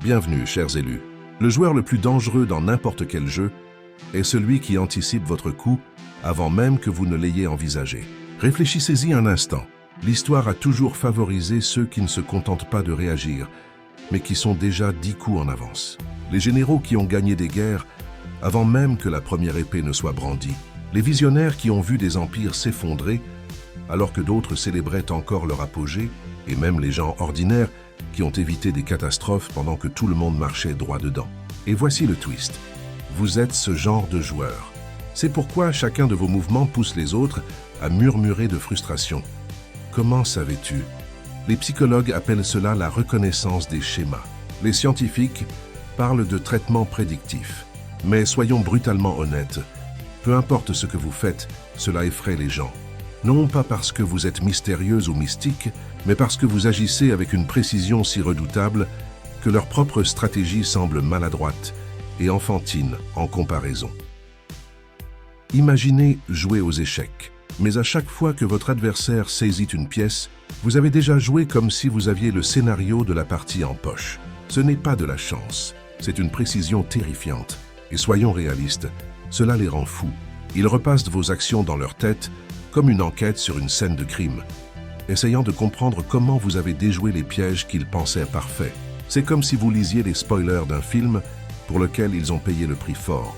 Bienvenue, chers élus. Le joueur le plus dangereux dans n'importe quel jeu est celui qui anticipe votre coup avant même que vous ne l'ayez envisagé. Réfléchissez-y un instant. L'histoire a toujours favorisé ceux qui ne se contentent pas de réagir, mais qui sont déjà 10 coups en avance. Les généraux qui ont gagné des guerres avant même que la première épée ne soit brandie. Les visionnaires qui ont vu des empires s'effondrer alors que d'autres célébraient encore leur apogée, et même les gens ordinaires qui ont évité des catastrophes pendant que tout le monde marchait droit dedans. Et voici le twist. Vous êtes ce genre de joueur. C'est pourquoi chacun de vos mouvements pousse les autres à murmurer de frustration. Comment savais-tu? Les psychologues appellent cela la reconnaissance des schémas. Les scientifiques parlent de traitement prédictif. Mais soyons brutalement honnêtes. Peu importe ce que vous faites, cela effraie les gens. Non pas parce que vous êtes mystérieuse ou mystique, mais parce que vous agissez avec une précision si redoutable que leur propre stratégie semble maladroite et enfantine en comparaison. Imaginez jouer aux échecs, mais à chaque fois que votre adversaire saisit une pièce, vous avez déjà joué comme si vous aviez le scénario de la partie en poche. Ce n'est pas de la chance, c'est une précision terrifiante. Et soyons réalistes, cela les rend fous. Ils repassent vos actions dans leur tête comme une enquête sur une scène de crime, essayant de comprendre comment vous avez déjoué les pièges qu'ils pensaient parfaits. C'est comme si vous lisiez les spoilers d'un film pour lequel ils ont payé le prix fort,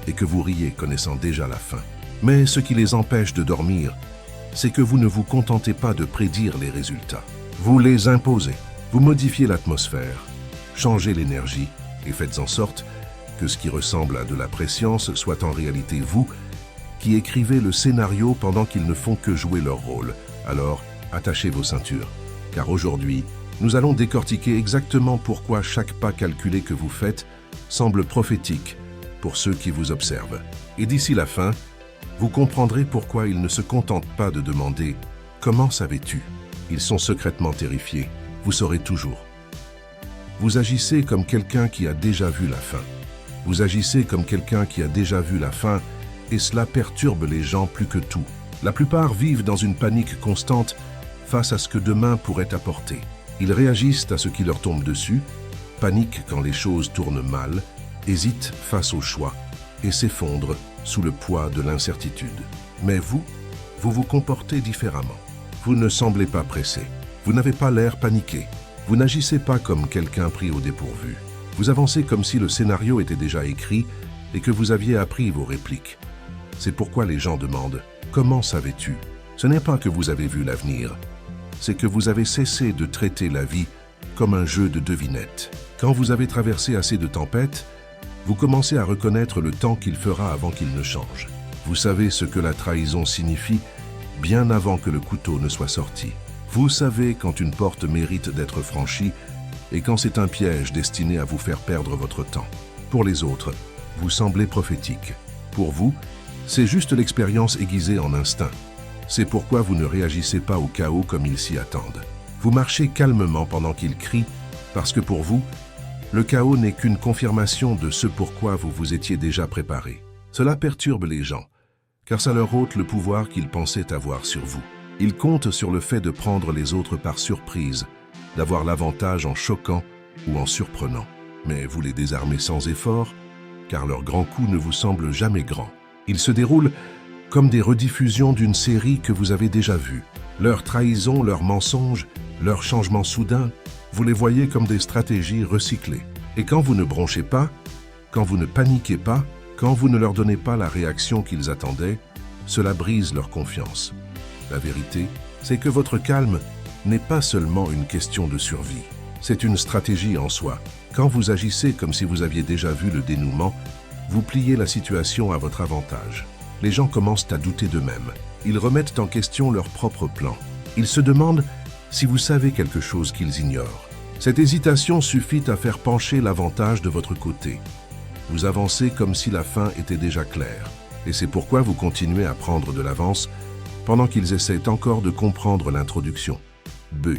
et que vous riez connaissant déjà la fin. Mais ce qui les empêche de dormir, c'est que vous ne vous contentez pas de prédire les résultats. Vous les imposez, vous modifiez l'atmosphère, changez l'énergie et faites en sorte que ce qui ressemble à de la prescience soit en réalité vous qui écrivez le scénario pendant qu'ils ne font que jouer leur rôle. Alors, attachez vos ceintures, car aujourd'hui, nous allons décortiquer exactement pourquoi chaque pas calculé que vous faites semble prophétique pour ceux qui vous observent. Et d'ici la fin, vous comprendrez pourquoi ils ne se contentent pas de demander « Comment savais-tu » Ils sont secrètement terrifiés, vous saurez toujours. Vous agissez comme quelqu'un qui a déjà vu la fin. Vous agissez comme quelqu'un qui a déjà vu la fin, et cela perturbe les gens plus que tout. La plupart vivent dans une panique constante face à ce que demain pourrait apporter. Ils réagissent à ce qui leur tombe dessus, paniquent quand les choses tournent mal, hésitent face au choix et s'effondrent sous le poids de l'incertitude. Mais vous vous comportez différemment. Vous ne semblez pas pressé. Vous n'avez pas l'air paniqué. Vous n'agissez pas comme quelqu'un pris au dépourvu. Vous avancez comme si le scénario était déjà écrit et que vous aviez appris vos répliques. C'est pourquoi les gens demandent « Comment savais-tu » Ce n'est pas que vous avez vu l'avenir, c'est que vous avez cessé de traiter la vie comme un jeu de devinettes. Quand vous avez traversé assez de tempêtes, vous commencez à reconnaître le temps qu'il fera avant qu'il ne change. Vous savez ce que la trahison signifie bien avant que le couteau ne soit sorti. Vous savez quand une porte mérite d'être franchie et quand c'est un piège destiné à vous faire perdre votre temps. Pour les autres, vous semblez prophétique. Pour vous, c'est juste l'expérience aiguisée en instinct. C'est pourquoi vous ne réagissez pas au chaos comme ils s'y attendent. Vous marchez calmement pendant qu'ils crient, parce que pour vous, le chaos n'est qu'une confirmation de ce pourquoi vous vous étiez déjà préparé. Cela perturbe les gens, car ça leur ôte le pouvoir qu'ils pensaient avoir sur vous. Ils comptent sur le fait de prendre les autres par surprise, d'avoir l'avantage en choquant ou en surprenant. Mais vous les désarmez sans effort, car leur grand coup ne vous semble jamais grand. Ils se déroulent comme des rediffusions d'une série que vous avez déjà vue. Leurs trahisons, leurs mensonges, leurs changements soudains, vous les voyez comme des stratégies recyclées. Et quand vous ne bronchez pas, quand vous ne paniquez pas, quand vous ne leur donnez pas la réaction qu'ils attendaient, cela brise leur confiance. La vérité, c'est que votre calme n'est pas seulement une question de survie. C'est une stratégie en soi. Quand vous agissez comme si vous aviez déjà vu le dénouement, vous pliez la situation à votre avantage. Les gens commencent à douter d'eux-mêmes. Ils remettent en question leur propre plan. Ils se demandent si vous savez quelque chose qu'ils ignorent. Cette hésitation suffit à faire pencher l'avantage de votre côté. Vous avancez comme si la fin était déjà claire. Et c'est pourquoi vous continuez à prendre de l'avance pendant qu'ils essaient encore de comprendre l'introduction. B.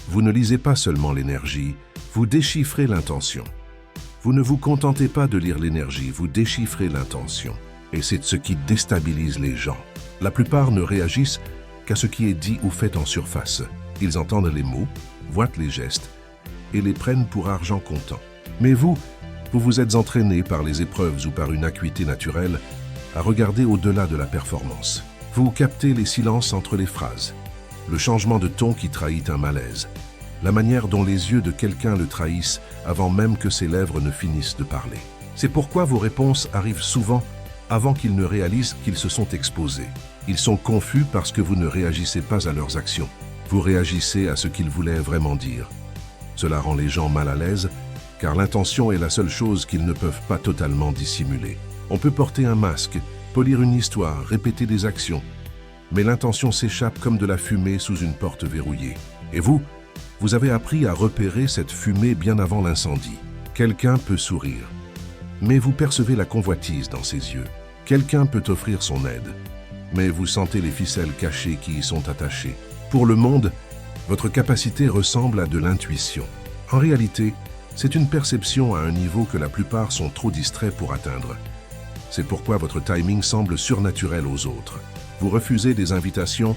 Vous ne lisez pas seulement l'énergie, vous déchiffrez l'intention. Vous ne vous contentez pas de lire l'énergie, vous déchiffrez l'intention. Et c'est ce qui déstabilise les gens. La plupart ne réagissent qu'à ce qui est dit ou fait en surface. Ils entendent les mots, voient les gestes, et les prennent pour argent comptant. Mais vous vous êtes entraîné par les épreuves ou par une acuité naturelle à regarder au-delà de la performance. Vous captez les silences entre les phrases, le changement de ton qui trahit un malaise, la manière dont les yeux de quelqu'un le trahissent avant même que ses lèvres ne finissent de parler. C'est pourquoi vos réponses arrivent souvent avant qu'ils ne réalisent qu'ils se sont exposés. Ils sont confus parce que vous ne réagissez pas à leurs actions. Vous réagissez à ce qu'ils voulaient vraiment dire. Cela rend les gens mal à l'aise, car l'intention est la seule chose qu'ils ne peuvent pas totalement dissimuler. On peut porter un masque, polir une histoire, répéter des actions, mais l'intention s'échappe comme de la fumée sous une porte verrouillée. Et vous avez appris à repérer cette fumée bien avant l'incendie. Quelqu'un peut sourire, mais vous percevez la convoitise dans ses yeux. Quelqu'un peut offrir son aide, mais vous sentez les ficelles cachées qui y sont attachées. Pour le monde, votre capacité ressemble à de l'intuition. En réalité, c'est une perception à un niveau que la plupart sont trop distraits pour atteindre. C'est pourquoi votre timing semble surnaturel aux autres. Vous refusez des invitations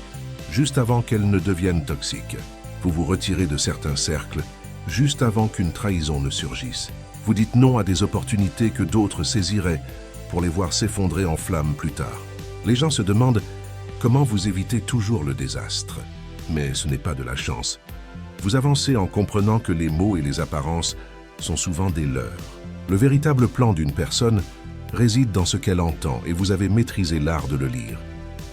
juste avant qu'elles ne deviennent toxiques. Vous vous retirez de certains cercles juste avant qu'une trahison ne surgisse. Vous dites non à des opportunités que d'autres saisiraient pour les voir s'effondrer en flammes plus tard. Les gens se demandent comment vous évitez toujours le désastre. Mais ce n'est pas de la chance. Vous avancez en comprenant que les mots et les apparences sont souvent des leurres. Le véritable plan d'une personne réside dans ce qu'elle entend et vous avez maîtrisé l'art de le lire.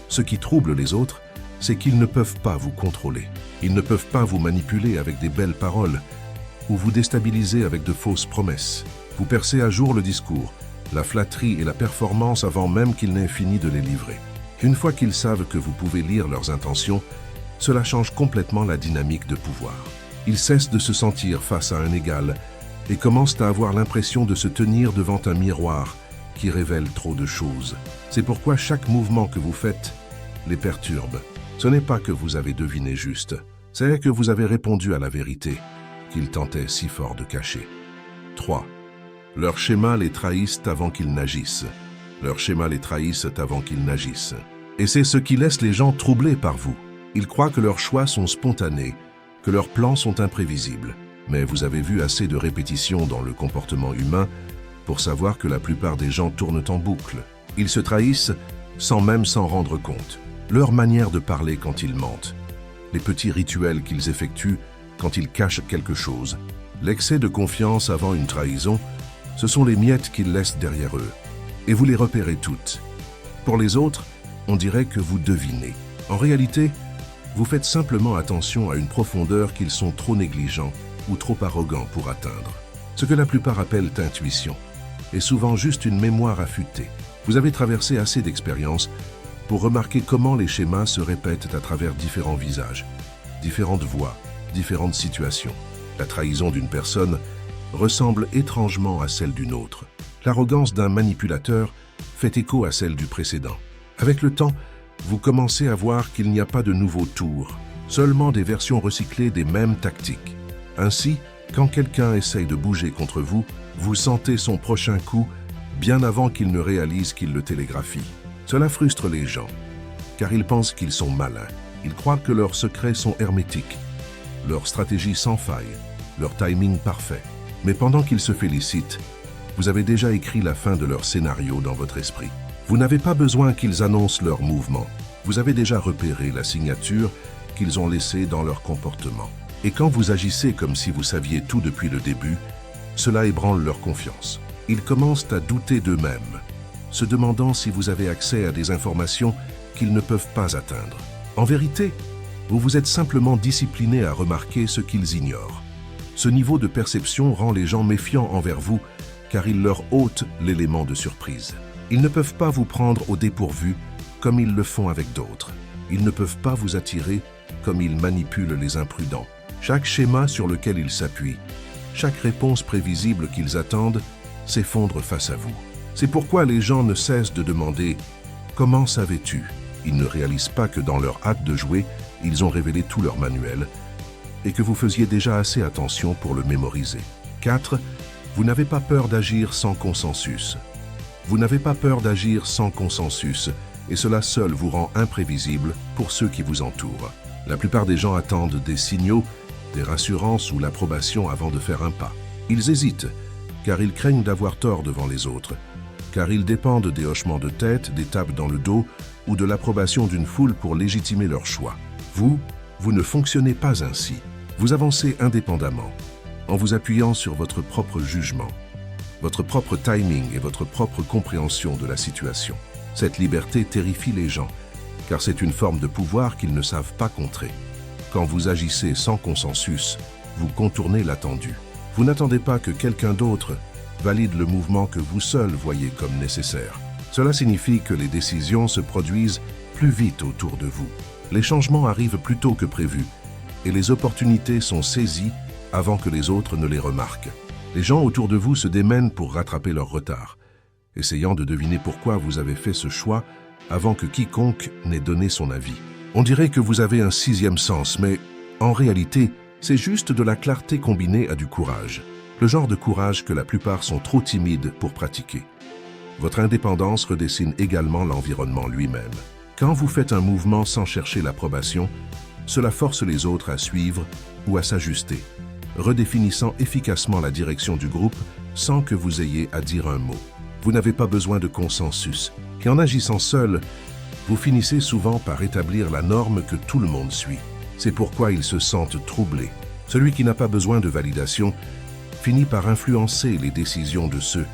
Ce qui trouble les autres, c'est qu'ils ne peuvent pas vous contrôler. Ils ne peuvent pas vous manipuler avec des belles paroles ou vous déstabiliser avec de fausses promesses. Vous percez à jour le discours, la flatterie et la performance avant même qu'ils n'aient fini de les livrer. Une fois qu'ils savent que vous pouvez lire leurs intentions, cela change complètement la dynamique de pouvoir. Ils cessent de se sentir face à un égal et commencent à avoir l'impression de se tenir devant un miroir qui révèle trop de choses. C'est pourquoi chaque mouvement que vous faites les perturbe. Ce n'est pas que vous avez deviné juste, c'est que vous avez répondu à la vérité qu'ils tentaient si fort de cacher. 3. Leurs schémas les trahissent avant qu'ils n'agissent. Leurs schémas les trahissent avant qu'ils n'agissent. Et c'est ce qui laisse les gens troublés par vous. Ils croient que leurs choix sont spontanés, que leurs plans sont imprévisibles. Mais vous avez vu assez de répétitions dans le comportement humain pour savoir que la plupart des gens tournent en boucle. Ils se trahissent sans même s'en rendre compte. Leur manière de parler quand ils mentent, les petits rituels qu'ils effectuent quand ils cachent quelque chose, l'excès de confiance avant une trahison, ce sont les miettes qu'ils laissent derrière eux. Et vous les repérez toutes. Pour les autres, on dirait que vous devinez. En réalité, vous faites simplement attention à une profondeur qu'ils sont trop négligents ou trop arrogants pour atteindre. Ce que la plupart appellent intuition est souvent juste une mémoire affûtée. Vous avez traversé assez d'expériences pour remarquer comment les schémas se répètent à travers différents visages, différentes voix, différentes situations. La trahison d'une personne ressemble étrangement à celle d'une autre. L'arrogance d'un manipulateur fait écho à celle du précédent. Avec le temps, vous commencez à voir qu'il n'y a pas de nouveaux tours, seulement des versions recyclées des mêmes tactiques. Ainsi, quand quelqu'un essaye de bouger contre vous, vous sentez son prochain coup bien avant qu'il ne réalise qu'il le télégraphie. Cela frustre les gens, car ils pensent qu'ils sont malins. Ils croient que leurs secrets sont hermétiques, leur stratégie sans faille, leur timing parfait. Mais pendant qu'ils se félicitent, vous avez déjà écrit la fin de leur scénario dans votre esprit. Vous n'avez pas besoin qu'ils annoncent leur mouvement. Vous avez déjà repéré la signature qu'ils ont laissée dans leur comportement. Et quand vous agissez comme si vous saviez tout depuis le début, cela ébranle leur confiance. Ils commencent à douter d'eux-mêmes, se demandant si vous avez accès à des informations qu'ils ne peuvent pas atteindre. En vérité, vous vous êtes simplement discipliné à remarquer ce qu'ils ignorent. Ce niveau de perception rend les gens méfiants envers vous, car il leur ôte l'élément de surprise. Ils ne peuvent pas vous prendre au dépourvu comme ils le font avec d'autres. Ils ne peuvent pas vous attirer comme ils manipulent les imprudents. Chaque schéma sur lequel ils s'appuient, chaque réponse prévisible qu'ils attendent, s'effondre face à vous. C'est pourquoi les gens ne cessent de demander « Comment savais-tu » Ils ne réalisent pas que dans leur hâte de jouer, ils ont révélé tout leur manuel et que vous faisiez déjà assez attention pour le mémoriser. 4. Vous n'avez pas peur d'agir sans consensus. Vous n'avez pas peur d'agir sans consensus et cela seul vous rend imprévisible pour ceux qui vous entourent. La plupart des gens attendent des signaux des rassurances ou l'approbation avant de faire un pas. Ils hésitent, car ils craignent d'avoir tort devant les autres, car ils dépendent des hochements de tête, des tapes dans le dos ou de l'approbation d'une foule pour légitimer leur choix. Vous ne fonctionnez pas ainsi. Vous avancez indépendamment, en vous appuyant sur votre propre jugement, votre propre timing et votre propre compréhension de la situation. Cette liberté terrifie les gens, car c'est une forme de pouvoir qu'ils ne savent pas contrer. Quand vous agissez sans consensus, vous contournez l'attendu. Vous n'attendez pas que quelqu'un d'autre valide le mouvement que vous seul voyez comme nécessaire. Cela signifie que les décisions se produisent plus vite autour de vous. Les changements arrivent plus tôt que prévu, et les opportunités sont saisies avant que les autres ne les remarquent. Les gens autour de vous se démènent pour rattraper leur retard, essayant de deviner pourquoi vous avez fait ce choix avant que quiconque n'ait donné son avis. On dirait que vous avez un sixième sens, mais en réalité, c'est juste de la clarté combinée à du courage. Le genre de courage que la plupart sont trop timides pour pratiquer. Votre indépendance redessine également l'environnement lui-même. Quand vous faites un mouvement sans chercher l'approbation, cela force les autres à suivre ou à s'ajuster, redéfinissant efficacement la direction du groupe sans que vous ayez à dire un mot. Vous n'avez pas besoin de consensus, et en agissant seul, vous finissez souvent par établir la norme que tout le monde suit. C'est pourquoi ils se sentent troublés. Celui qui n'a pas besoin de validation finit par influencer les décisions de ceux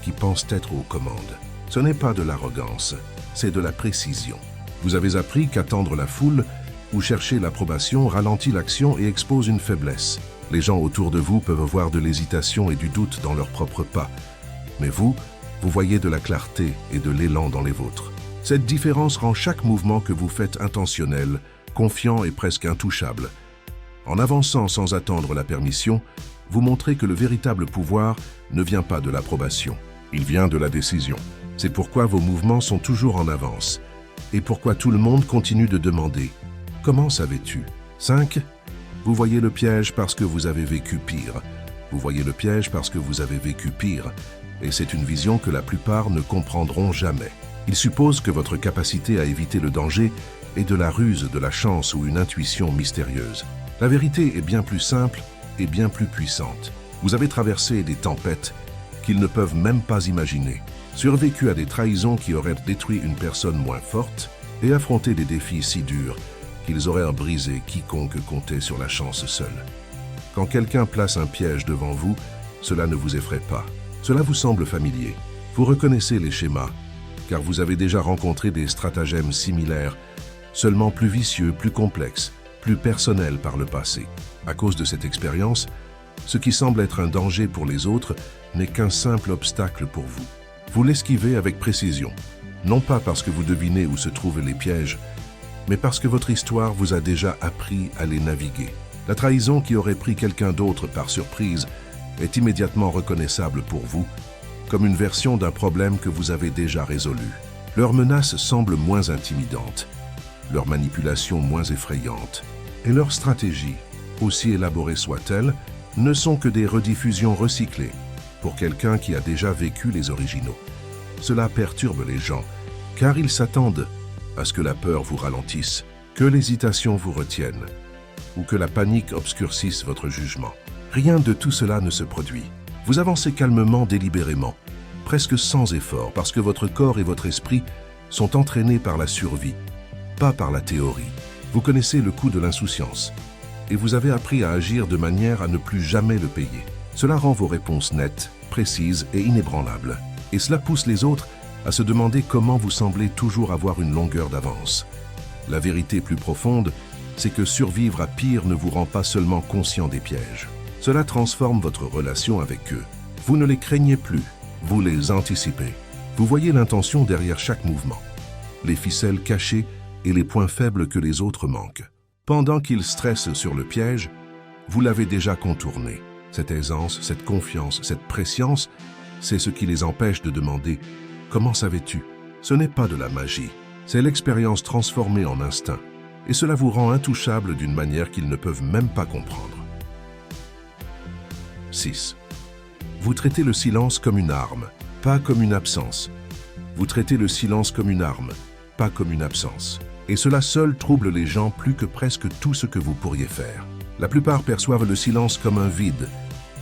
qui pensent être aux commandes. Ce n'est pas de l'arrogance, c'est de la précision. Vous avez appris qu'attendre la foule ou chercher l'approbation ralentit l'action et expose une faiblesse. Les gens autour de vous peuvent voir de l'hésitation et du doute dans leurs propres pas, mais vous voyez de la clarté et de l'élan dans les vôtres. Cette différence rend chaque mouvement que vous faites intentionnel, confiant et presque intouchable. En avançant sans attendre la permission, vous montrez que le véritable pouvoir ne vient pas de l'approbation, il vient de la décision. C'est pourquoi vos mouvements sont toujours en avance, et pourquoi tout le monde continue de demander « Comment savais-tu » 5. Vous voyez le piège parce que vous avez vécu pire. Vous voyez le piège parce que vous avez vécu pire, et c'est une vision que la plupart ne comprendront jamais. Il suppose que votre capacité à éviter le danger est de la ruse, de la chance ou une intuition mystérieuse. La vérité est bien plus simple et bien plus puissante. Vous avez traversé des tempêtes qu'ils ne peuvent même pas imaginer, survécu à des trahisons qui auraient détruit une personne moins forte et affronté des défis si durs qu'ils auraient brisé quiconque comptait sur la chance seule. Quand quelqu'un place un piège devant vous, cela ne vous effraie pas. Cela vous semble familier. Vous reconnaissez les schémas, car vous avez déjà rencontré des stratagèmes similaires, seulement plus vicieux, plus complexes, plus personnels par le passé. À cause de cette expérience, ce qui semble être un danger pour les autres n'est qu'un simple obstacle pour vous. Vous l'esquivez avec précision, non pas parce que vous devinez où se trouvent les pièges, mais parce que votre histoire vous a déjà appris à les naviguer. La trahison qui aurait pris quelqu'un d'autre par surprise est immédiatement reconnaissable pour vous, comme une version d'un problème que vous avez déjà résolu. Leurs menaces semblent moins intimidantes, leurs manipulations moins effrayantes, et leurs stratégies, aussi élaborées soient-elles, ne sont que des rediffusions recyclées pour quelqu'un qui a déjà vécu les originaux. Cela perturbe les gens, car ils s'attendent à ce que la peur vous ralentisse, que l'hésitation vous retienne, ou que la panique obscurcisse votre jugement. Rien de tout cela ne se produit. Vous avancez calmement, délibérément, presque sans effort, parce que votre corps et votre esprit sont entraînés par la survie, pas par la théorie. Vous connaissez le coût de l'insouciance, et vous avez appris à agir de manière à ne plus jamais le payer. Cela rend vos réponses nettes, précises et inébranlables. Et cela pousse les autres à se demander comment vous semblez toujours avoir une longueur d'avance. La vérité plus profonde, c'est que survivre à pire ne vous rend pas seulement conscient des pièges. Cela transforme votre relation avec eux. Vous ne les craignez plus, vous les anticipez. Vous voyez l'intention derrière chaque mouvement, les ficelles cachées et les points faibles que les autres manquent. Pendant qu'ils stressent sur le piège, vous l'avez déjà contourné. Cette aisance, cette confiance, cette prescience, c'est ce qui les empêche de demander « Comment savais-tu » Ce n'est pas de la magie, c'est l'expérience transformée en instinct, et cela vous rend intouchable d'une manière qu'ils ne peuvent même pas comprendre. 6. Vous traitez le silence comme une arme, pas comme une absence. Vous traitez le silence comme une arme, pas comme une absence. Et cela seul trouble les gens plus que presque tout ce que vous pourriez faire. La plupart perçoivent le silence comme un vide,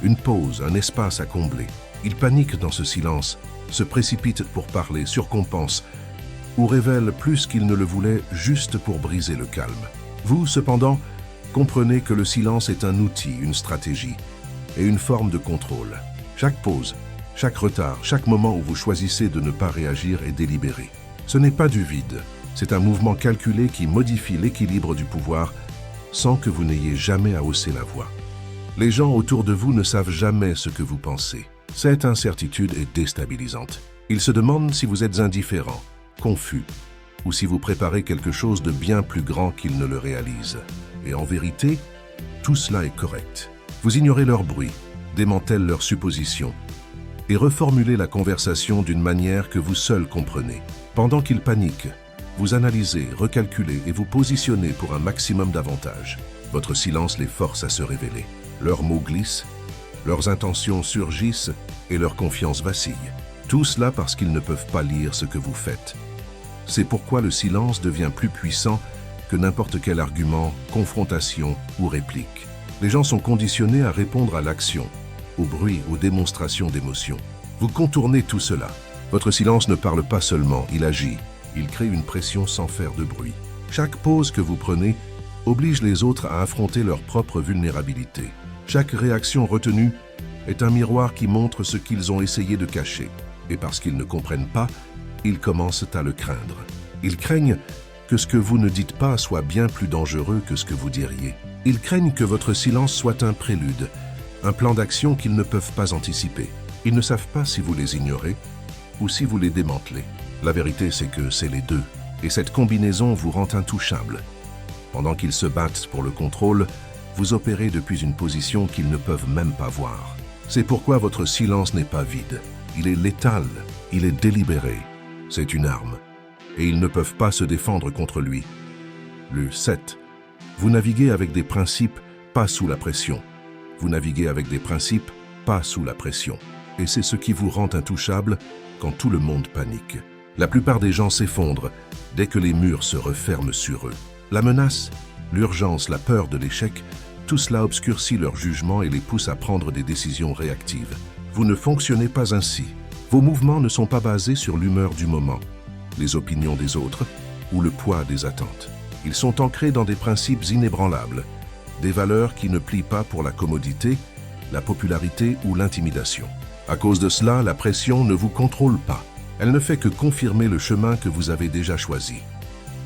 une pause, un espace à combler. Ils paniquent dans ce silence, se précipitent pour parler, surcompensent, ou révèlent plus qu'ils ne le voulaient juste pour briser le calme. Vous, cependant, comprenez que le silence est un outil, une stratégie et une forme de contrôle. Chaque pause, chaque retard, chaque moment où vous choisissez de ne pas réagir est délibéré. Ce n'est pas du vide, c'est un mouvement calculé qui modifie l'équilibre du pouvoir sans que vous n'ayez jamais à hausser la voix. Les gens autour de vous ne savent jamais ce que vous pensez. Cette incertitude est déstabilisante. Ils se demandent si vous êtes indifférent, confus, ou si vous préparez quelque chose de bien plus grand qu'ils ne le réalisent. Et en vérité, tout cela est correct. Vous ignorez leur bruit, démantèlez leurs suppositions, et reformulez la conversation d'une manière que vous seul comprenez. Pendant qu'ils paniquent, vous analysez, recalculez et vous positionnez pour un maximum d'avantages. Votre silence les force à se révéler. Leurs mots glissent, leurs intentions surgissent et leur confiance vacille. Tout cela parce qu'ils ne peuvent pas lire ce que vous faites. C'est pourquoi le silence devient plus puissant que n'importe quel argument, confrontation ou réplique. Les gens sont conditionnés à répondre à l'action, au bruit, aux démonstrations d'émotions. Vous contournez tout cela. Votre silence ne parle pas seulement, il agit. Il crée une pression sans faire de bruit. Chaque pause que vous prenez oblige les autres à affronter leur propre vulnérabilité. Chaque réaction retenue est un miroir qui montre ce qu'ils ont essayé de cacher. Et parce qu'ils ne comprennent pas, ils commencent à le craindre. Ils craignent que ce que vous ne dites pas soit bien plus dangereux que ce que vous diriez. Ils craignent que votre silence soit un prélude, un plan d'action qu'ils ne peuvent pas anticiper. Ils ne savent pas si vous les ignorez ou si vous les démantelez. La vérité, c'est que c'est les deux. Et cette combinaison vous rend intouchable. Pendant qu'ils se battent pour le contrôle, vous opérez depuis une position qu'ils ne peuvent même pas voir. C'est pourquoi votre silence n'est pas vide. Il est létal, il est délibéré. C'est une arme. Et ils ne peuvent pas se défendre contre lui. Le 7. Vous naviguez avec des principes, pas sous la pression. Vous naviguez avec des principes, pas sous la pression. Et c'est ce qui vous rend intouchable quand tout le monde panique. La plupart des gens s'effondrent dès que les murs se referment sur eux. La menace, l'urgence, la peur de l'échec, tout cela obscurcit leur jugement et les pousse à prendre des décisions réactives. Vous ne fonctionnez pas ainsi. Vos mouvements ne sont pas basés sur l'humeur du moment, les opinions des autres ou le poids des attentes. Ils sont ancrés dans des principes inébranlables, des valeurs qui ne plient pas pour la commodité, la popularité ou l'intimidation. À cause de cela, la pression ne vous contrôle pas. Elle ne fait que confirmer le chemin que vous avez déjà choisi.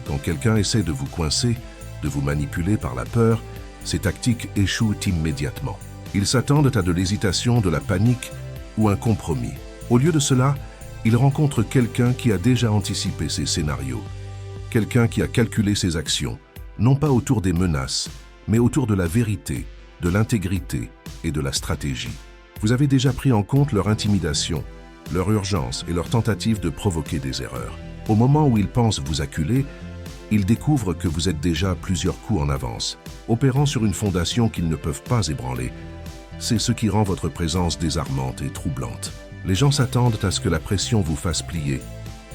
Quand quelqu'un essaie de vous coincer, de vous manipuler par la peur, ces tactiques échouent immédiatement. Ils s'attendent à de l'hésitation, de la panique ou un compromis. Au lieu de cela, ils rencontrent quelqu'un qui a déjà anticipé ces scénarios, quelqu'un qui a calculé ses actions, non pas autour des menaces, mais autour de la vérité, de l'intégrité et de la stratégie. Vous avez déjà pris en compte leur intimidation, leur urgence et leur tentative de provoquer des erreurs. Au moment où ils pensent vous acculer, ils découvrent que vous êtes déjà plusieurs coups en avance, opérant sur une fondation qu'ils ne peuvent pas ébranler. C'est ce qui rend votre présence désarmante et troublante. Les gens s'attendent à ce que la pression vous fasse plier,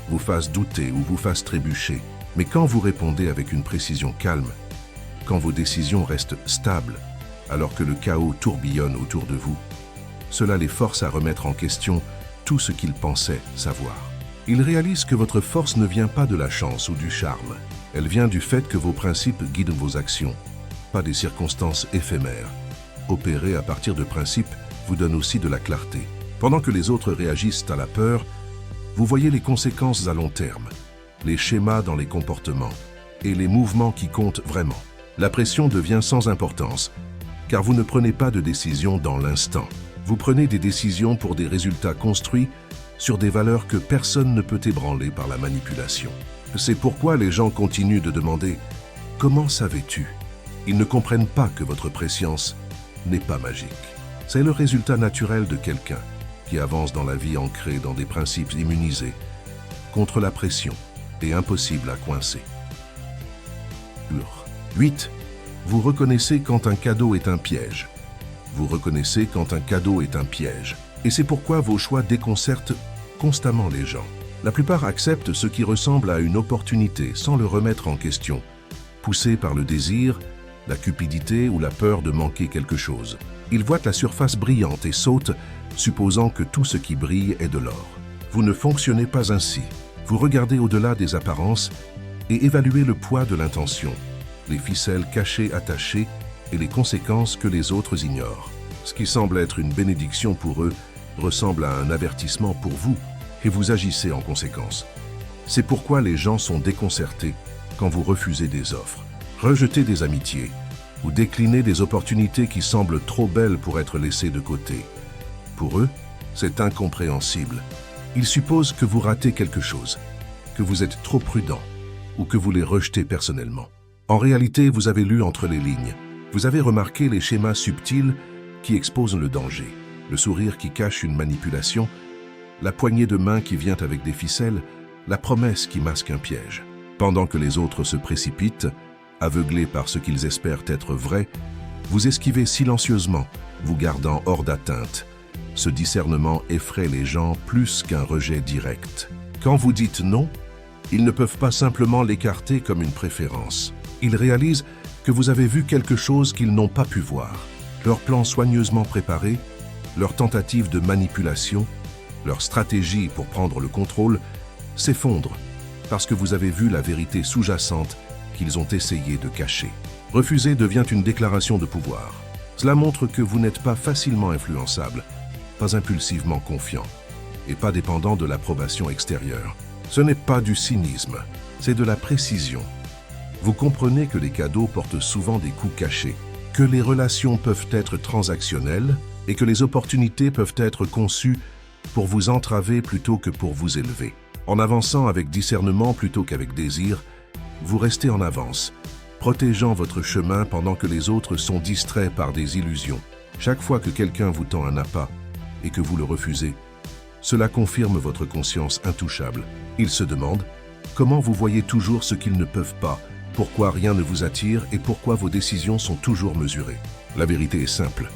vous fasse douter ou vous fasse trébucher. Mais quand vous répondez avec une précision calme, quand vos décisions restent stables, alors que le chaos tourbillonne autour de vous, cela les force à remettre en question tout ce qu'ils pensaient savoir. Ils réalisent que votre force ne vient pas de la chance ou du charme. Elle vient du fait que vos principes guident vos actions, pas des circonstances éphémères. Opérer à partir de principes vous donne aussi de la clarté. Pendant que les autres réagissent à la peur, vous voyez les conséquences à long terme, les schémas dans les comportements et les mouvements qui comptent vraiment. La pression devient sans importance, car vous ne prenez pas de décision dans l'instant. Vous prenez des décisions pour des résultats construits sur des valeurs que personne ne peut ébranler par la manipulation. C'est pourquoi les gens continuent de demander « Comment savais-tu » Ils ne comprennent pas que votre préscience n'est pas magique. C'est le résultat naturel de quelqu'un qui avance dans la vie ancré dans des principes immunisés contre la pression et impossible à coincer. 8. Vous reconnaissez quand un cadeau est un piège. Vous reconnaissez quand un cadeau est un piège. Et c'est pourquoi vos choix déconcertent constamment les gens. La plupart acceptent ce qui ressemble à une opportunité sans le remettre en question, poussés par le désir, la cupidité ou la peur de manquer quelque chose. Ils voient la surface brillante et sautent, supposant que tout ce qui brille est de l'or. Vous ne fonctionnez pas ainsi. Vous regardez au-delà des apparences et évaluez le poids de l'intention, les ficelles cachées attachées et les conséquences que les autres ignorent. Ce qui semble être une bénédiction pour eux ressemble à un avertissement pour vous et vous agissez en conséquence. C'est pourquoi les gens sont déconcertés quand vous refusez des offres, rejetez des amitiés ou déclinez des opportunités qui semblent trop belles pour être laissées de côté. Pour eux, c'est incompréhensible. Ils supposent que vous ratez quelque chose, que vous êtes trop prudent ou que vous les rejetez personnellement. En réalité, vous avez lu entre les lignes. Vous avez remarqué les schémas subtils qui exposent le danger, le sourire qui cache une manipulation, la poignée de main qui vient avec des ficelles, la promesse qui masque un piège. Pendant que les autres se précipitent, aveuglés par ce qu'ils espèrent être vrai, vous esquivez silencieusement, vous gardant hors d'atteinte. Ce discernement effraie les gens plus qu'un rejet direct. Quand vous dites non, ils ne peuvent pas simplement l'écarter comme une préférence. Ils réalisent que vous avez vu quelque chose qu'ils n'ont pas pu voir. Leur plan soigneusement préparé, leur tentative de manipulation, leur stratégie pour prendre le contrôle s'effondrent parce que vous avez vu la vérité sous-jacente qu'ils ont essayé de cacher. Refuser devient une déclaration de pouvoir. Cela montre que vous n'êtes pas facilement influençable, pas impulsivement confiant et pas dépendant de l'approbation extérieure. Ce n'est pas du cynisme, c'est de la précision. Vous comprenez que les cadeaux portent souvent des coûts cachés, que les relations peuvent être transactionnelles et que les opportunités peuvent être conçues pour vous entraver plutôt que pour vous élever. En avançant avec discernement plutôt qu'avec désir, vous restez en avance, protégeant votre chemin pendant que les autres sont distraits par des illusions. Chaque fois que quelqu'un vous tend un appât et que vous le refusez, cela confirme votre conscience intouchable. Ils se demandent comment vous voyez toujours ce qu'ils ne peuvent pas, pourquoi rien ne vous attire et pourquoi vos décisions sont toujours mesurées. La vérité est simple.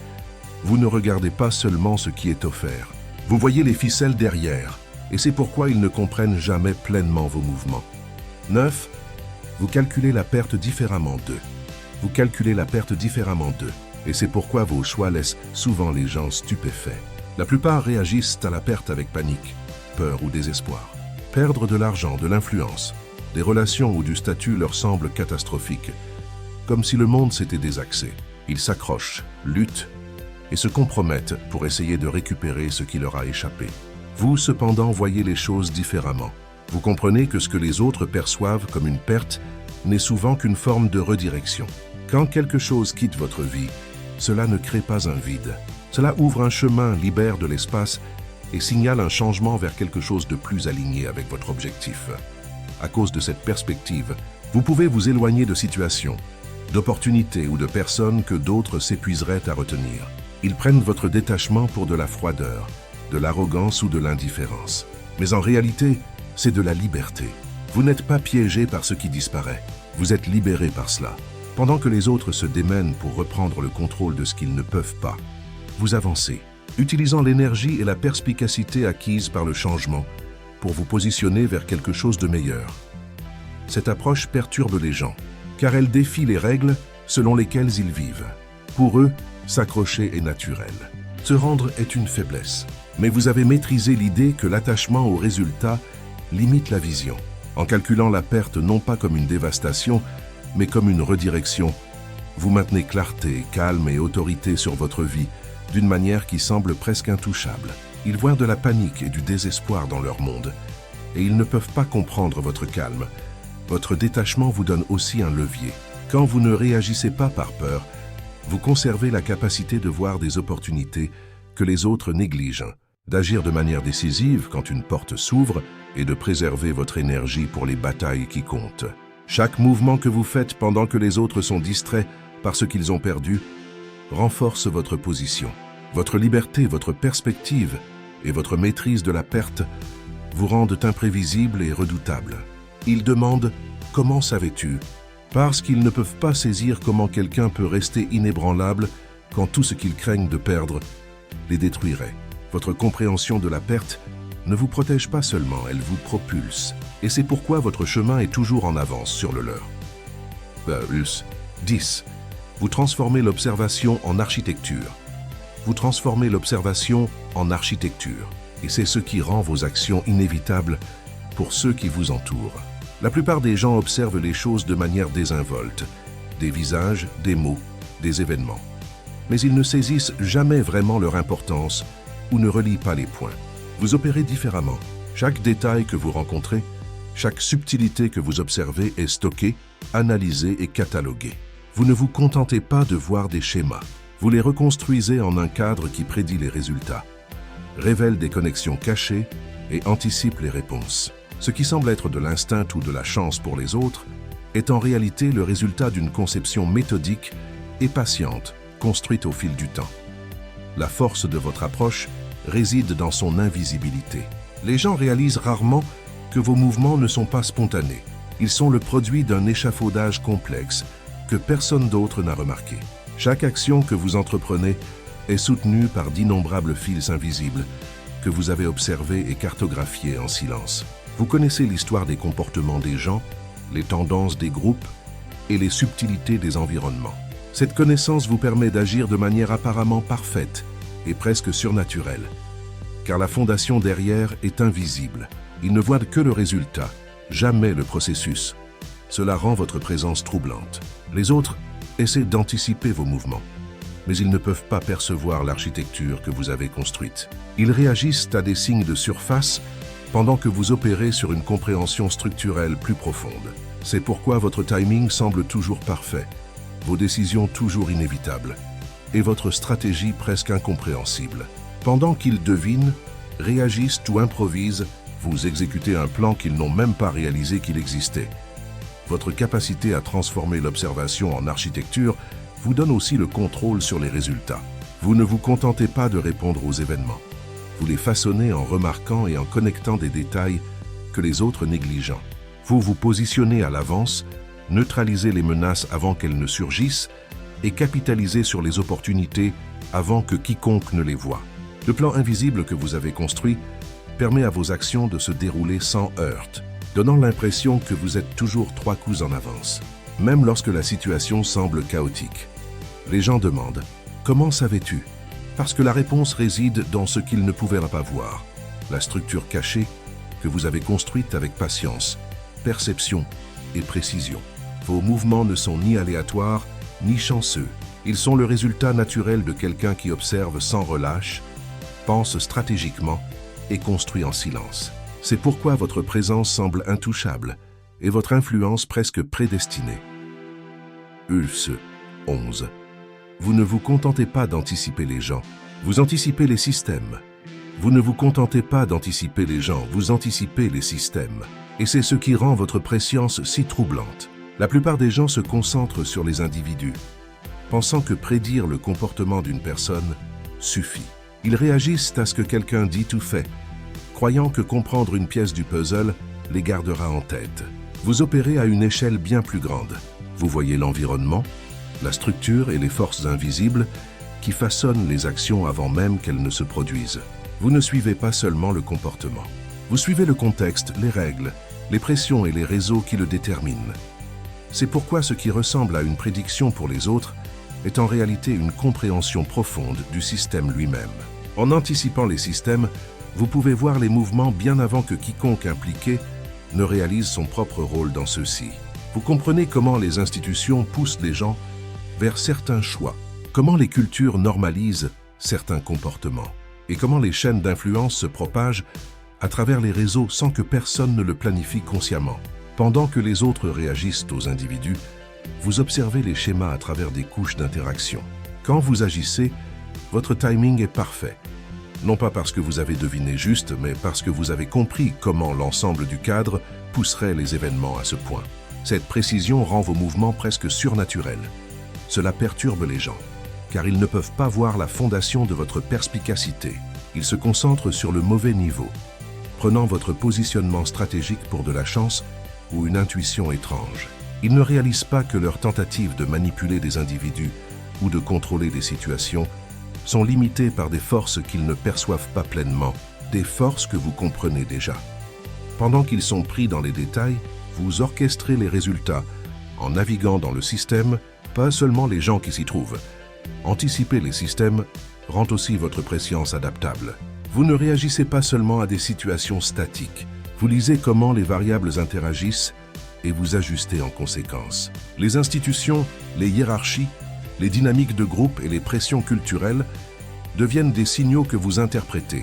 Vous ne regardez pas seulement ce qui est offert. Vous voyez les ficelles derrière, et c'est pourquoi ils ne comprennent jamais pleinement vos mouvements. 9. Vous calculez la perte différemment d'eux. Vous calculez la perte différemment d'eux, et c'est pourquoi vos choix laissent souvent les gens stupéfaits. La plupart réagissent à la perte avec panique, peur ou désespoir. Perdre de l'argent, de l'influence, des relations ou du statut leur semble catastrophique, comme si le monde s'était désaxé. Ils s'accrochent, luttent et se compromettent pour essayer de récupérer ce qui leur a échappé. Vous, cependant, voyez les choses différemment. Vous comprenez que ce que les autres perçoivent comme une perte n'est souvent qu'une forme de redirection. Quand quelque chose quitte votre vie, cela ne crée pas un vide. Cela ouvre un chemin, libère de l'espace et signale un changement vers quelque chose de plus aligné avec votre objectif. À cause de cette perspective, vous pouvez vous éloigner de situations, d'opportunités ou de personnes que d'autres s'épuiseraient à retenir. Ils prennent votre détachement pour de la froideur, de l'arrogance ou de l'indifférence. Mais en réalité, c'est de la liberté. Vous n'êtes pas piégé par ce qui disparaît. Vous êtes libéré par cela. Pendant que les autres se démènent pour reprendre le contrôle de ce qu'ils ne peuvent pas, vous avancez, utilisant l'énergie et la perspicacité acquises par le changement pour vous positionner vers quelque chose de meilleur. Cette approche perturbe les gens, car elle défie les règles selon lesquelles ils vivent. Pour eux, s'accrocher est naturel. Se rendre est une faiblesse. Mais vous avez maîtrisé l'idée que l'attachement au résultat limite la vision. En calculant la perte non pas comme une dévastation, mais comme une redirection, vous maintenez clarté, calme et autorité sur votre vie, d'une manière qui semble presque intouchable. Ils voient de la panique et du désespoir dans leur monde, et ils ne peuvent pas comprendre votre calme. Votre détachement vous donne aussi un levier. Quand vous ne réagissez pas par peur, vous conservez la capacité de voir des opportunités que les autres négligent, d'agir de manière décisive quand une porte s'ouvre et de préserver votre énergie pour les batailles qui comptent. Chaque mouvement que vous faites pendant que les autres sont distraits par ce qu'ils ont perdu renforce votre position. Votre liberté, votre perspective et votre maîtrise de la perte vous rendent imprévisible et redoutable. Ils demandent « Comment savais-tu » parce qu'ils ne peuvent pas saisir comment quelqu'un peut rester inébranlable quand tout ce qu'ils craignent de perdre les détruirait. Votre compréhension de la perte ne vous protège pas seulement, elle vous propulse. Et c'est pourquoi votre chemin est toujours en avance sur le leur. 10. Vous transformez l'observation en architecture. Vous transformez l'observation en architecture. Et c'est ce qui rend vos actions inévitables pour ceux qui vous entourent. La plupart des gens observent les choses de manière désinvolte, des visages, des mots, des événements. Mais ils ne saisissent jamais vraiment leur importance ou ne relient pas les points. Vous opérez différemment. Chaque détail que vous rencontrez, chaque subtilité que vous observez est stockée, analysée et cataloguée. Vous ne vous contentez pas de voir des schémas. Vous les reconstruisez en un cadre qui prédit les résultats, révèle des connexions cachées et anticipe les réponses. Ce qui semble être de l'instinct ou de la chance pour les autres est en réalité le résultat d'une conception méthodique et patiente, construite au fil du temps. La force de votre approche réside dans son invisibilité. Les gens réalisent rarement que vos mouvements ne sont pas spontanés. Ils sont le produit d'un échafaudage complexe que personne d'autre n'a remarqué. Chaque action que vous entreprenez est soutenue par d'innombrables fils invisibles que vous avez observés et cartographiés en silence. Vous connaissez l'histoire des comportements des gens, les tendances des groupes et les subtilités des environnements. Cette connaissance vous permet d'agir de manière apparemment parfaite et presque surnaturelle, car la fondation derrière est invisible. Ils ne voient que le résultat, jamais le processus. Cela rend votre présence troublante. Les autres essaient d'anticiper vos mouvements, mais ils ne peuvent pas percevoir l'architecture que vous avez construite. Ils réagissent à des signes de surface pendant que vous opérez sur une compréhension structurelle plus profonde. C'est pourquoi votre timing semble toujours parfait, vos décisions toujours inévitables, et votre stratégie presque incompréhensible. Pendant qu'ils devinent, réagissent ou improvisent, vous exécutez un plan qu'ils n'ont même pas réalisé qu'il existait. Votre capacité à transformer l'observation en architecture vous donne aussi le contrôle sur les résultats. Vous ne vous contentez pas de répondre aux événements. Vous les façonnez en remarquant et en connectant des détails que les autres négligent. Vous vous positionnez à l'avance, neutralisez les menaces avant qu'elles ne surgissent et capitalisez sur les opportunités avant que quiconque ne les voie. Le plan invisible que vous avez construit permet à vos actions de se dérouler sans heurts, donnant l'impression que vous êtes toujours 3 coups en avance, même lorsque la situation semble chaotique. Les gens demandent « Comment savais-tu » Parce que la réponse réside dans ce qu'ils ne pouvaient pas voir, la structure cachée que vous avez construite avec patience, perception et précision. Vos mouvements ne sont ni aléatoires, ni chanceux. Ils sont le résultat naturel de quelqu'un qui observe sans relâche, pense stratégiquement et construit en silence. C'est pourquoi votre présence semble intouchable et votre influence presque prédestinée. Ulse 11. Vous ne vous contentez pas d'anticiper les gens, vous anticipez les systèmes. Vous ne vous contentez pas d'anticiper les gens, vous anticipez les systèmes. Et c'est ce qui rend votre préscience si troublante. La plupart des gens se concentrent sur les individus, pensant que prédire le comportement d'une personne suffit. Ils réagissent à ce que quelqu'un dit ou fait, croyant que comprendre une pièce du puzzle les gardera en tête. Vous opérez à une échelle bien plus grande. Vous voyez l'environnement, la structure et les forces invisibles qui façonnent les actions avant même qu'elles ne se produisent. Vous ne suivez pas seulement le comportement. Vous suivez le contexte, les règles, les pressions et les réseaux qui le déterminent. C'est pourquoi ce qui ressemble à une prédiction pour les autres est en réalité une compréhension profonde du système lui-même. En anticipant les systèmes, vous pouvez voir les mouvements bien avant que quiconque impliqué ne réalise son propre rôle dans ceux-ci. Vous comprenez comment les institutions poussent les gens vers certains choix, comment les cultures normalisent certains comportements, et comment les chaînes d'influence se propagent à travers les réseaux sans que personne ne le planifie consciemment. Pendant que les autres réagissent aux individus, vous observez les schémas à travers des couches d'interaction. Quand vous agissez, votre timing est parfait. Non pas parce que vous avez deviné juste, mais parce que vous avez compris comment l'ensemble du cadre pousserait les événements à ce point. Cette précision rend vos mouvements presque surnaturels. Cela perturbe les gens, car ils ne peuvent pas voir la fondation de votre perspicacité. Ils se concentrent sur le mauvais niveau, prenant votre positionnement stratégique pour de la chance ou une intuition étrange. Ils ne réalisent pas que leurs tentatives de manipuler des individus ou de contrôler des situations sont limitées par des forces qu'ils ne perçoivent pas pleinement, des forces que vous comprenez déjà. Pendant qu'ils sont pris dans les détails, vous orchestrez les résultats en naviguant dans le système pas seulement les gens qui s'y trouvent. Anticiper les systèmes rend aussi votre préscience adaptable. Vous ne réagissez pas seulement à des situations statiques. Vous lisez comment les variables interagissent et vous ajustez en conséquence. Les institutions, les hiérarchies, les dynamiques de groupe et les pressions culturelles deviennent des signaux que vous interprétez,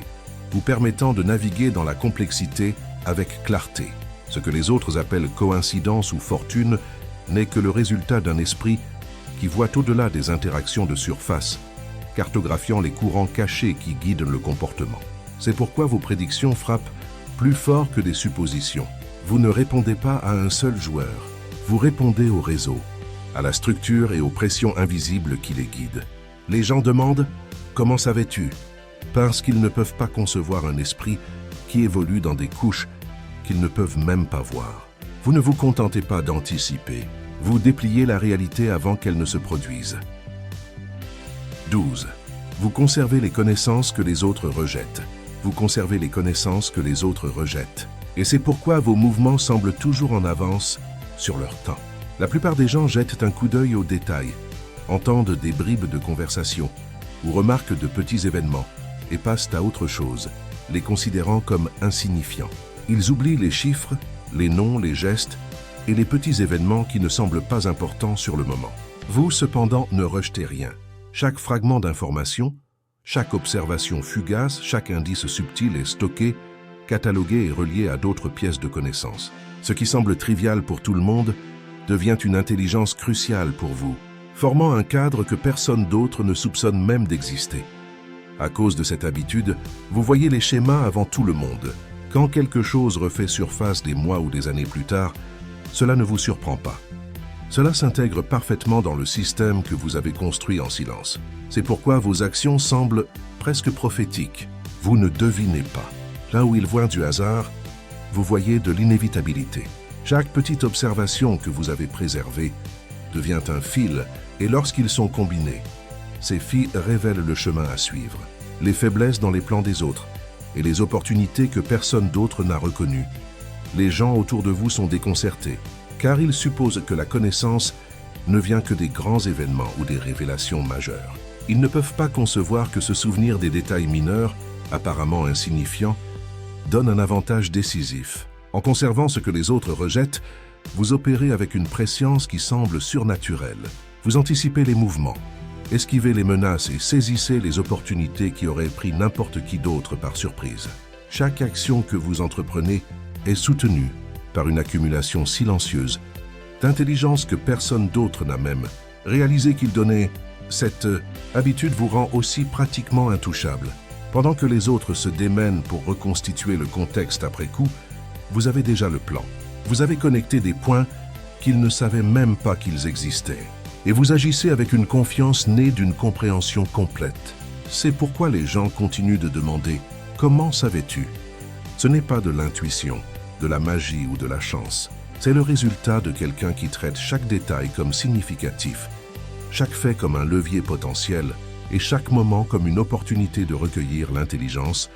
vous permettant de naviguer dans la complexité avec clarté. Ce que les autres appellent coïncidence ou fortune n'est que le résultat d'un esprit qui voit au-delà des interactions de surface, cartographiant les courants cachés qui guident le comportement. C'est pourquoi vos prédictions frappent plus fort que des suppositions. Vous ne répondez pas à un seul joueur, vous répondez au réseau, à la structure et aux pressions invisibles qui les guident. Les gens demandent « Comment savais-tu » parce qu'ils ne peuvent pas concevoir un esprit qui évolue dans des couches qu'ils ne peuvent même pas voir. Vous ne vous contentez pas d'anticiper, vous dépliez la réalité avant qu'elle ne se produise. 12. Vous conservez les connaissances que les autres rejettent. Vous conservez les connaissances que les autres rejettent. Et c'est pourquoi vos mouvements semblent toujours en avance sur leur temps. La plupart des gens jettent un coup d'œil aux détails, entendent des bribes de conversation ou remarquent de petits événements et passent à autre chose, les considérant comme insignifiants. Ils oublient les chiffres, les noms, les gestes et les petits événements qui ne semblent pas importants sur le moment. Vous, cependant, ne rejetez rien. Chaque fragment d'information, chaque observation fugace, chaque indice subtil est stocké, catalogué et relié à d'autres pièces de connaissances. Ce qui semble trivial pour tout le monde devient une intelligence cruciale pour vous, formant un cadre que personne d'autre ne soupçonne même d'exister. À cause de cette habitude, vous voyez les schémas avant tout le monde. Quand quelque chose refait surface des mois ou des années plus tard, cela ne vous surprend pas. Cela s'intègre parfaitement dans le système que vous avez construit en silence. C'est pourquoi vos actions semblent presque prophétiques. Vous ne devinez pas. Là où il voit du hasard, vous voyez de l'inévitabilité. Chaque petite observation que vous avez préservée devient un fil, et lorsqu'ils sont combinés, ces fils révèlent le chemin à suivre, les faiblesses dans les plans des autres et les opportunités que personne d'autre n'a reconnues. Les gens autour de vous sont déconcertés, car ils supposent que la connaissance ne vient que des grands événements ou des révélations majeures. Ils ne peuvent pas concevoir que se souvenir des détails mineurs, apparemment insignifiants, donne un avantage décisif. En conservant ce que les autres rejettent, vous opérez avec une prescience qui semble surnaturelle. Vous anticipez les mouvements, esquivez les menaces et saisissez les opportunités qui auraient pris n'importe qui d'autre par surprise. Chaque action que vous entreprenez est soutenue par une accumulation silencieuse d'intelligence que personne d'autre n'a même. Réalisez qu'il donnait cette habitude vous rend aussi pratiquement intouchable. Pendant que les autres se démènent pour reconstituer le contexte après coup, vous avez déjà le plan. Vous avez connecté des points qu'ils ne savaient même pas qu'ils existaient. Et vous agissez avec une confiance née d'une compréhension complète. C'est pourquoi les gens continuent de demander « Comment savais-tu » Ce n'est pas de l'intuition, de la magie ou de la chance. C'est le résultat de quelqu'un qui traite chaque détail comme significatif, chaque fait comme un levier potentiel et chaque moment comme une opportunité de recueillir l'intelligence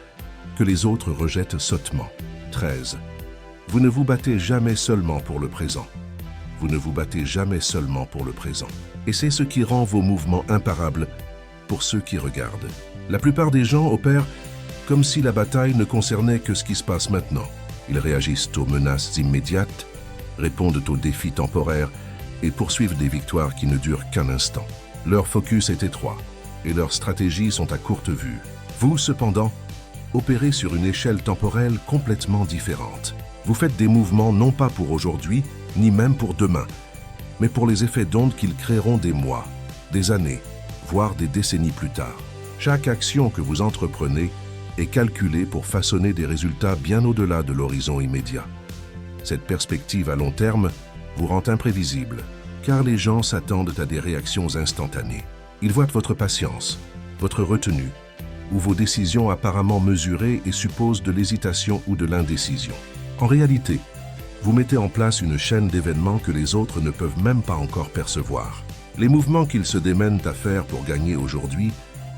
que les autres rejettent sottement. 13. Vous ne vous battez jamais seulement pour le présent. Vous ne vous battez jamais seulement pour le présent. Et c'est ce qui rend vos mouvements imparables pour ceux qui regardent. La plupart des gens opèrent comme si la bataille ne concernait que ce qui se passe maintenant. Ils réagissent aux menaces immédiates, répondent aux défis temporaires et poursuivent des victoires qui ne durent qu'un instant. Leur focus est étroit et leurs stratégies sont à courte vue. Vous, cependant, opérez sur une échelle temporelle complètement différente. Vous faites des mouvements non pas pour aujourd'hui, ni même pour demain, mais pour les effets d'onde qu'ils créeront des mois, des années, voire des décennies plus tard. Chaque action que vous entreprenez est calculée pour façonner des résultats bien au-delà de l'horizon immédiat. Cette perspective à long terme vous rend imprévisible, car les gens s'attendent à des réactions instantanées. Ils voient votre patience, votre retenue, ou vos décisions apparemment mesurées et supposent de l'hésitation ou de l'indécision. En réalité, vous mettez en place une chaîne d'événements que les autres ne peuvent même pas encore percevoir. Les mouvements qu'ils se démènent à faire pour gagner aujourd'hui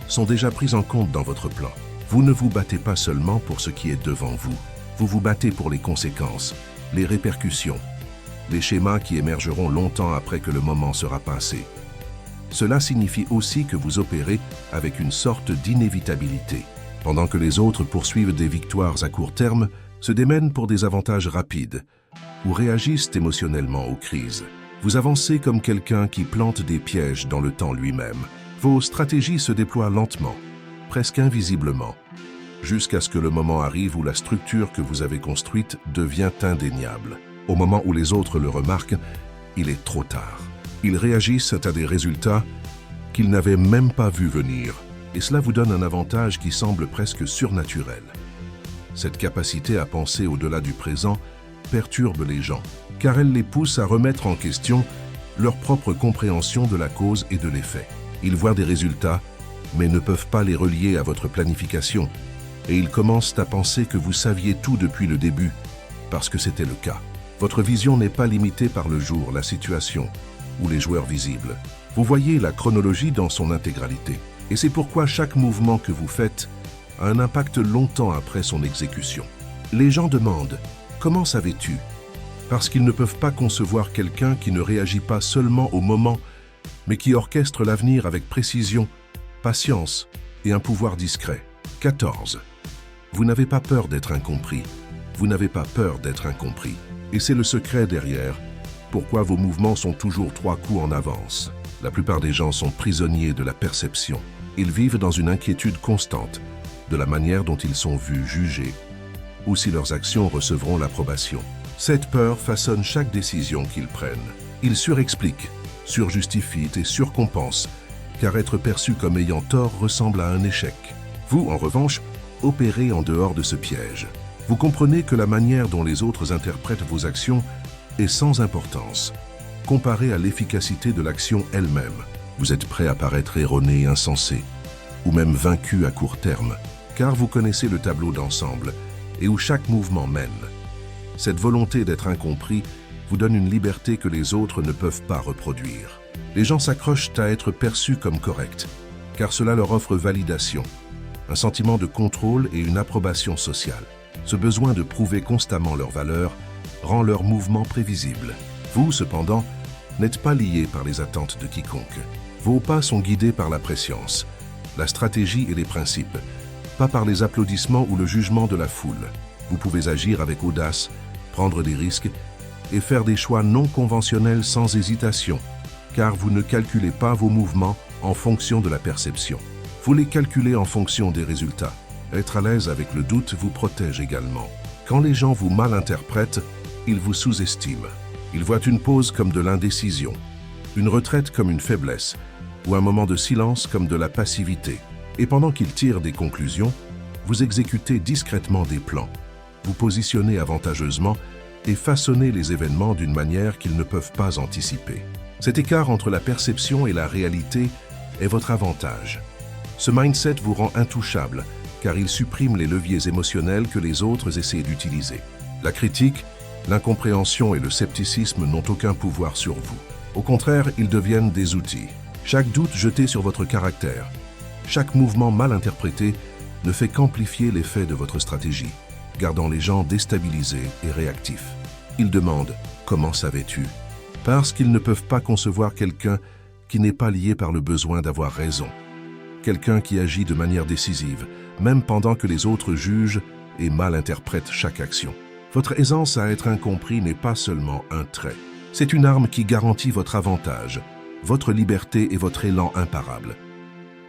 sont déjà pris en compte dans votre plan. Vous ne vous battez pas seulement pour ce qui est devant vous. Vous vous battez pour les conséquences, les répercussions, les schémas qui émergeront longtemps après que le moment sera passé. Cela signifie aussi que vous opérez avec une sorte d'inévitabilité. Pendant que les autres poursuivent des victoires à court terme, se démènent pour des avantages rapides ou réagissent émotionnellement aux crises. Vous avancez comme quelqu'un qui plante des pièges dans le temps lui-même. Vos stratégies se déploient lentement, presque invisiblement, jusqu'à ce que le moment arrive où la structure que vous avez construite devient indéniable. Au moment où les autres le remarquent, il est trop tard. Ils réagissent à des résultats qu'ils n'avaient même pas vu venir, et cela vous donne un avantage qui semble presque surnaturel. Cette capacité à penser au-delà du présent perturbe les gens, car elle les pousse à remettre en question leur propre compréhension de la cause et de l'effet. Ils voient des résultats, mais ne peuvent pas les relier à votre planification, et ils commencent à penser que vous saviez tout depuis le début, parce que c'était le cas. Votre vision n'est pas limitée par le jour, la situation ou les joueurs visibles. Vous voyez la chronologie dans son intégralité, et c'est pourquoi chaque mouvement que vous faites a un impact longtemps après son exécution. Les gens demandent « Comment savais-tu » parce qu'ils ne peuvent pas concevoir quelqu'un qui ne réagit pas seulement au moment, mais qui orchestre l'avenir avec précision, patience et un pouvoir discret. 14. Vous n'avez pas peur d'être incompris. Vous n'avez pas peur d'être incompris. Et c'est le secret derrière pourquoi vos mouvements sont toujours 3 coups en avance. La plupart des gens sont prisonniers de la perception. Ils vivent dans une inquiétude constante de la manière dont ils sont vus, jugés, ou si leurs actions recevront l'approbation. Cette peur façonne chaque décision qu'ils prennent. Ils surexpliquent, surjustifient et surcompensent, car être perçu comme ayant tort ressemble à un échec. Vous, en revanche, opérez en dehors de ce piège. Vous comprenez que la manière dont les autres interprètent vos actions est sans importance, comparée à l'efficacité de l'action elle-même. Vous êtes prêt à paraître erroné et insensé, ou même vaincu à court terme, car vous connaissez le tableau d'ensemble et où chaque mouvement mène. Cette volonté d'être incompris vous donne une liberté que les autres ne peuvent pas reproduire. Les gens s'accrochent à être perçus comme corrects, car cela leur offre validation, un sentiment de contrôle et une approbation sociale. Ce besoin de prouver constamment leur valeur rend leurs mouvements prévisibles. Vous, cependant, n'êtes pas lié par les attentes de quiconque. Vos pas sont guidés par la prescience, la stratégie et les principes, pas par les applaudissements ou le jugement de la foule. Vous pouvez agir avec audace, prendre des risques et faire des choix non conventionnels sans hésitation, car vous ne calculez pas vos mouvements en fonction de la perception. Vous les calculez en fonction des résultats. Être à l'aise avec le doute vous protège également. Quand les gens vous mal interprètent, ils vous sous-estiment. Ils voient une pause comme de l'indécision, une retraite comme une faiblesse, ou un moment de silence comme de la passivité. Et pendant qu'ils tirent des conclusions, vous exécutez discrètement des plans, vous positionnez avantageusement et façonnez les événements d'une manière qu'ils ne peuvent pas anticiper. Cet écart entre la perception et la réalité est votre avantage. Ce mindset vous rend intouchable, car il supprime les leviers émotionnels que les autres essaient d'utiliser. La critique, l'incompréhension et le scepticisme n'ont aucun pouvoir sur vous. Au contraire, ils deviennent des outils. Chaque doute jeté sur votre caractère, chaque mouvement mal interprété ne fait qu'amplifier l'effet de votre stratégie, gardant les gens déstabilisés et réactifs. Ils demandent « Comment savais-tu » parce qu'ils ne peuvent pas concevoir quelqu'un qui n'est pas lié par le besoin d'avoir raison. Quelqu'un qui agit de manière décisive, même pendant que les autres jugent et mal interprètent chaque action. Votre aisance à être incompris n'est pas seulement un trait. C'est une arme qui garantit votre avantage, votre liberté et votre élan imparable.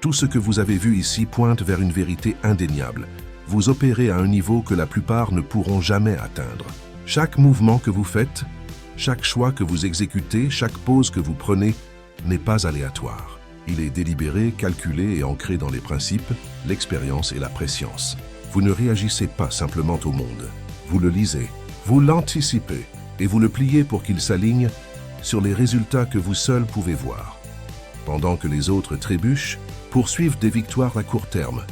Tout ce que vous avez vu ici pointe vers une vérité indéniable. Vous opérez à un niveau que la plupart ne pourront jamais atteindre. Chaque mouvement que vous faites, chaque choix que vous exécutez, chaque pause que vous prenez n'est pas aléatoire. Il est délibéré, calculé et ancré dans les principes, l'expérience et la prescience. Vous ne réagissez pas simplement au monde. Vous le lisez, vous l'anticipez et vous le pliez pour qu'il s'aligne sur les résultats que vous seul pouvez voir. Pendant que les autres trébuchent, poursuivent des victoires à court terme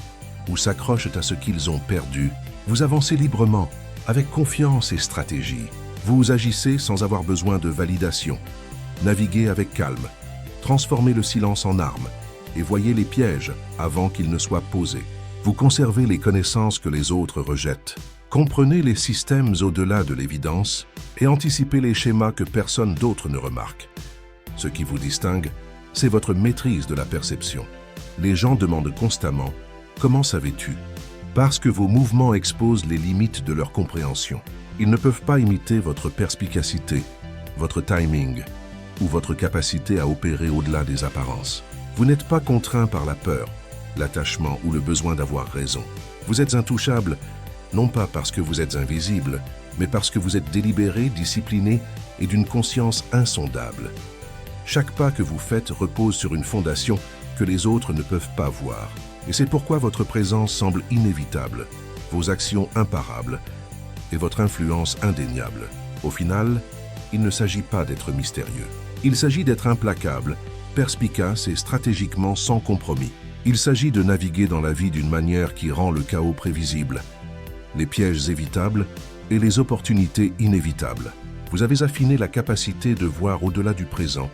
ou s'accrochent à ce qu'ils ont perdu, vous avancez librement, avec confiance et stratégie. Vous agissez sans avoir besoin de validation. Naviguez avec calme, transformez le silence en arme et voyez les pièges avant qu'ils ne soient posés. Vous conservez les connaissances que les autres rejettent. Comprenez les systèmes au-delà de l'évidence et anticipez les schémas que personne d'autre ne remarque. Ce qui vous distingue, c'est votre maîtrise de la perception. Les gens demandent constamment « Comment savais-tu » parce que vos mouvements exposent les limites de leur compréhension. Ils ne peuvent pas imiter votre perspicacité, votre timing ou votre capacité à opérer au-delà des apparences. Vous n'êtes pas contraint par la peur, l'attachement ou le besoin d'avoir raison. Vous êtes intouchable, non pas parce que vous êtes invisible, mais parce que vous êtes délibéré, discipliné et d'une conscience insondable. Chaque pas que vous faites repose sur une fondation que les autres ne peuvent pas voir. Et c'est pourquoi votre présence semble inévitable, vos actions imparables et votre influence indéniable. Au final, il ne s'agit pas d'être mystérieux. Il s'agit d'être implacable, perspicace et stratégiquement sans compromis. Il s'agit de naviguer dans la vie d'une manière qui rend le chaos prévisible, les pièges évitables et les opportunités inévitables. Vous avez affiné la capacité de voir au-delà du présent,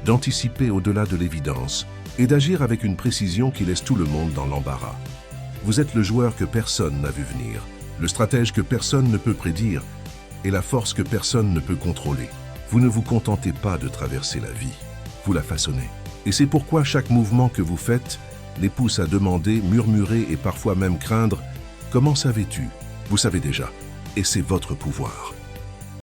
d'anticiper au-delà de l'évidence et d'agir avec une précision qui laisse tout le monde dans l'embarras. Vous êtes le joueur que personne n'a vu venir, le stratège que personne ne peut prédire et la force que personne ne peut contrôler. Vous ne vous contentez pas de traverser la vie, vous la façonnez. Et c'est pourquoi chaque mouvement que vous faites les pousse à demander, murmurer et parfois même craindre « Comment savais-tu » Vous savez déjà, et c'est votre pouvoir.